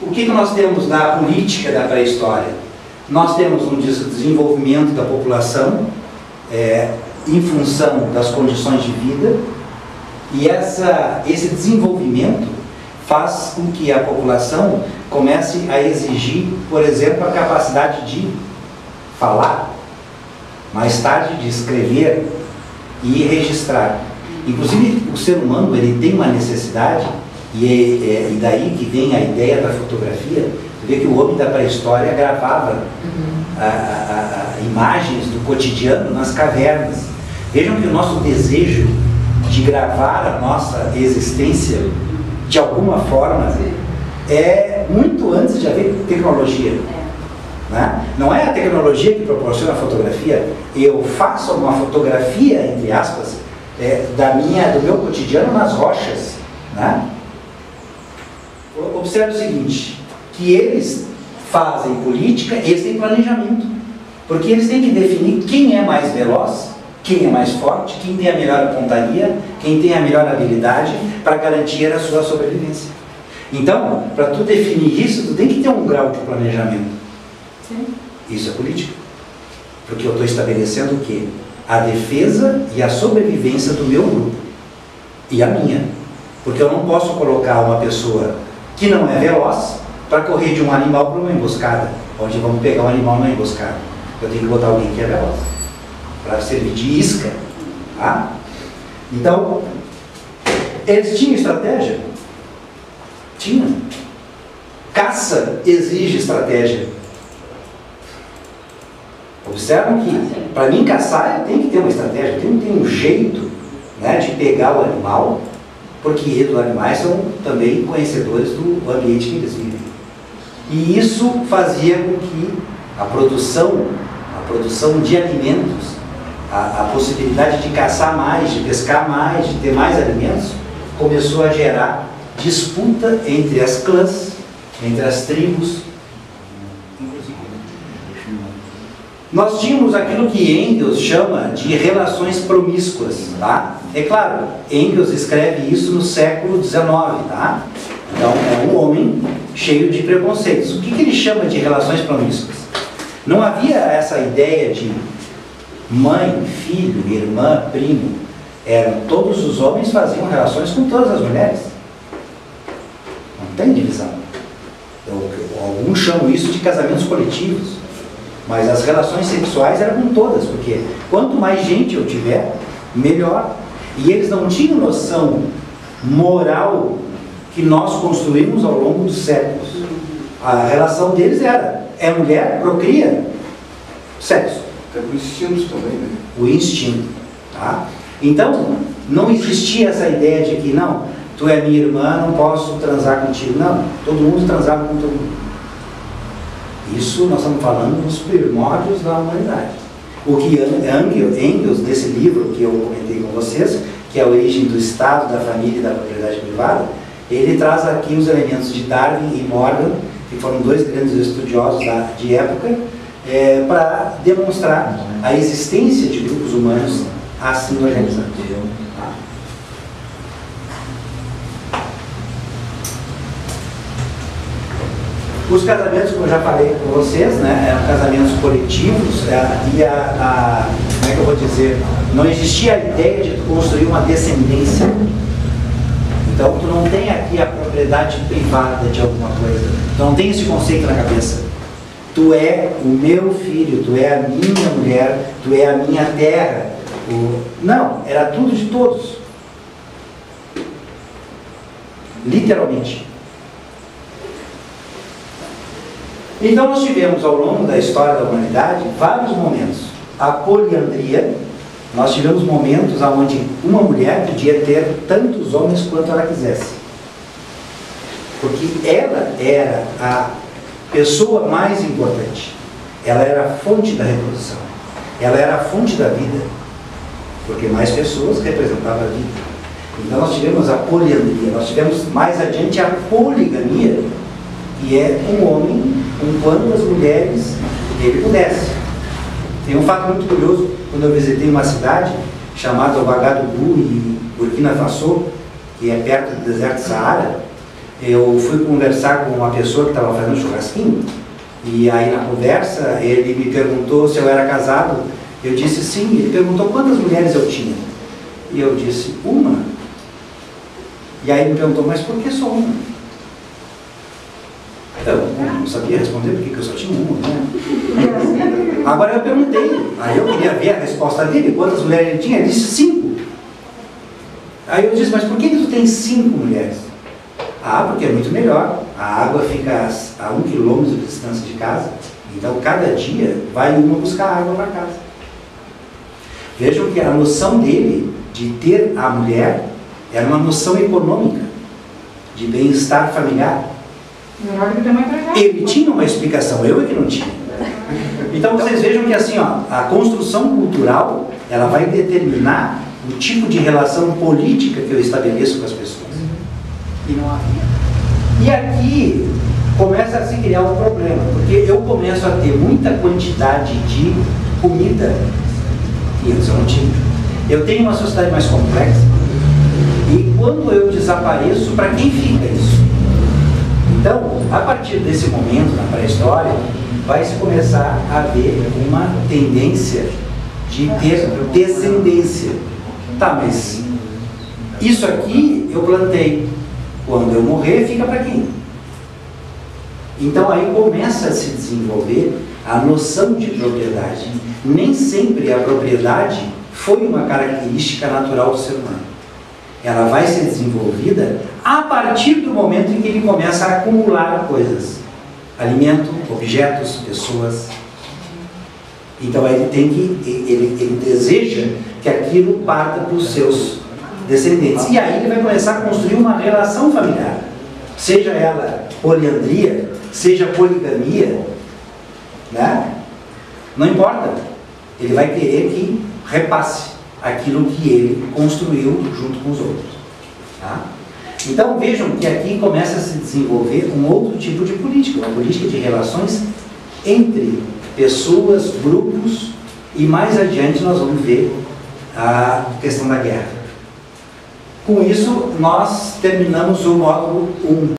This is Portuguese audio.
o que nós temos na política da pré-história? Nós temos um desenvolvimento da população em função das condições de vida, e esse desenvolvimento faz com que a população comece a exigir, por exemplo, a capacidade de falar, mais tarde de escrever e registrar. Inclusive, o ser humano ele tem uma necessidade, e daí que vem a ideia da fotografia. Você vê que o homem da pré-história gravava imagens do cotidiano nas cavernas. Vejam que o nosso desejo de gravar a nossa existência de alguma forma é muito antes de haver tecnologia. Né? Não é a tecnologia que proporciona a fotografia. Eu faço uma fotografia, entre aspas, do meu cotidiano nas rochas. Né? Observe o seguinte, que eles fazem política, eles têm planejamento, porque eles têm que definir quem é mais veloz, quem é mais forte, quem tem a melhor pontaria, quem tem a melhor habilidade para garantir a sua sobrevivência. Então, para tu definir isso, tu tem que ter um grau de planejamento. Sim. Isso é política. Porque eu estou estabelecendo o quê? A defesa e a sobrevivência do meu grupo. E a minha. Porque eu não posso colocar uma pessoa que não é veloz para correr de um animal para uma emboscada, onde vamos pegar um animal numa emboscada. Eu tenho que botar alguém que é veloz, para servir de isca. Tá? Então, eles tinham estratégia? Tinha. Caça exige estratégia. Observam que, para mim caçar, eu tenho que ter uma estratégia, eu tenho que ter um jeito, né, de pegar o animal, porque os animais são também conhecedores do ambiente que eles vivem. E isso fazia com que a produção de alimentos, a possibilidade de caçar mais, de pescar mais, de ter mais alimentos, começou a gerar disputa entre as clãs, entre as tribos. Nós tínhamos aquilo que Engels chama de relações promíscuas, tá? É claro, Engels escreve isso no século XIX, tá? Então é um homem cheio de preconceitos. O que ele chama de relações promíscuas? Não havia essa ideia de mãe, filho, irmã, primo. Todos os homens faziam relações com todas as mulheres. Não tem divisão. Alguns chamam isso de casamentos coletivos. Mas as relações sexuais eram com todas, porque quanto mais gente eu tiver, melhor. E eles não tinham noção moral que nós construímos ao longo dos séculos. A relação deles era, mulher, procria, sexo. É o instinto também, né? O instinto. Tá? Então, não existia essa ideia de que, não, tu é minha irmã, não posso transar contigo. Não, todo mundo transava com todo mundo. Isso nós estamos falando dos primórdios da humanidade. O que Engels, nesse livro que eu comentei com vocês, que é a origem do Estado, da família e da propriedade privada, ele traz aqui os elementos de Darwin e Morgan, que foram dois grandes estudiosos de época, para demonstrar a existência de grupos humanos assim organizados. Os casamentos, como eu já falei com vocês, né, eram casamentos coletivos, e como é que eu vou dizer, não existia a ideia de construir uma descendência. Então, tu não tem aqui a propriedade privada de alguma coisa, tu não tem esse conceito na cabeça. Tu é o meu filho, tu é a minha mulher, tu é a minha terra. Não, era tudo de todos. Literalmente. Então nós tivemos ao longo da história da humanidade vários momentos. A poliandria, nós tivemos momentos onde uma mulher podia ter tantos homens quanto ela quisesse. Porque ela era a pessoa mais importante. Ela era a fonte da reprodução. Ela era a fonte da vida. Porque mais pessoas representavam a vida. Então nós tivemos a poliandria. Nós tivemos mais adiante a poligamia, que é um homem com quantas mulheres ele pudesse. Tem um fato muito curioso, quando eu visitei uma cidade chamada Ouagadougou, em Burkina Faso, que é perto do deserto Saara, Eu fui conversar com uma pessoa que estava fazendo churrasquinho, e aí na conversa ele me perguntou se eu era casado. Eu disse sim. Ele perguntou quantas mulheres eu tinha, e eu disse uma. E aí ele me perguntou, mas por que só uma? Eu não sabia responder porque eu só tinha uma, né? Agora eu perguntei, aí eu queria ver a resposta dele, quantas mulheres ele tinha. Ele disse 5. Aí eu disse, mas por que tu tem 5 mulheres? Ah, porque é muito melhor. A água fica a 1 quilômetro de distância de casa, então cada dia vai uma buscar água para casa. Vejam que a noção dele de ter a mulher era uma noção econômica, de bem-estar familiar. Ele tinha uma explicação, eu é que não tinha. Então vocês vejam que assim, ó, a construção cultural, ela vai determinar o tipo de relação política que eu estabeleço com as pessoas. E não havia. E aqui começa a se criar um problema, porque eu começo a ter muita quantidade de comida que antes eu não tinha. Eu tenho uma sociedade mais complexa, e quando eu desapareço, para quem fica isso? Então, a partir desse momento, na pré-história, vai se começar a haver uma tendência de ter descendência. Tá, mas isso aqui eu plantei. Quando eu morrer, fica para quem? Então aí começa a se desenvolver a noção de propriedade. Nem sempre a propriedade foi uma característica natural do ser humano. Ela vai ser desenvolvida a partir do momento em que ele começa a acumular coisas. Alimento, objetos, pessoas. Então ele deseja que aquilo parta para os seus descendentes. E aí ele vai começar a construir uma relação familiar. Seja ela poliandria, seja poligamia, né? Não importa. Ele vai querer que repasse aquilo que ele construiu junto com os outros. Tá? Então vejam que aqui começa a se desenvolver um outro tipo de política, uma política de relações entre pessoas, grupos, e mais adiante nós vamos ver a questão da guerra. Com isso, nós terminamos o módulo 1.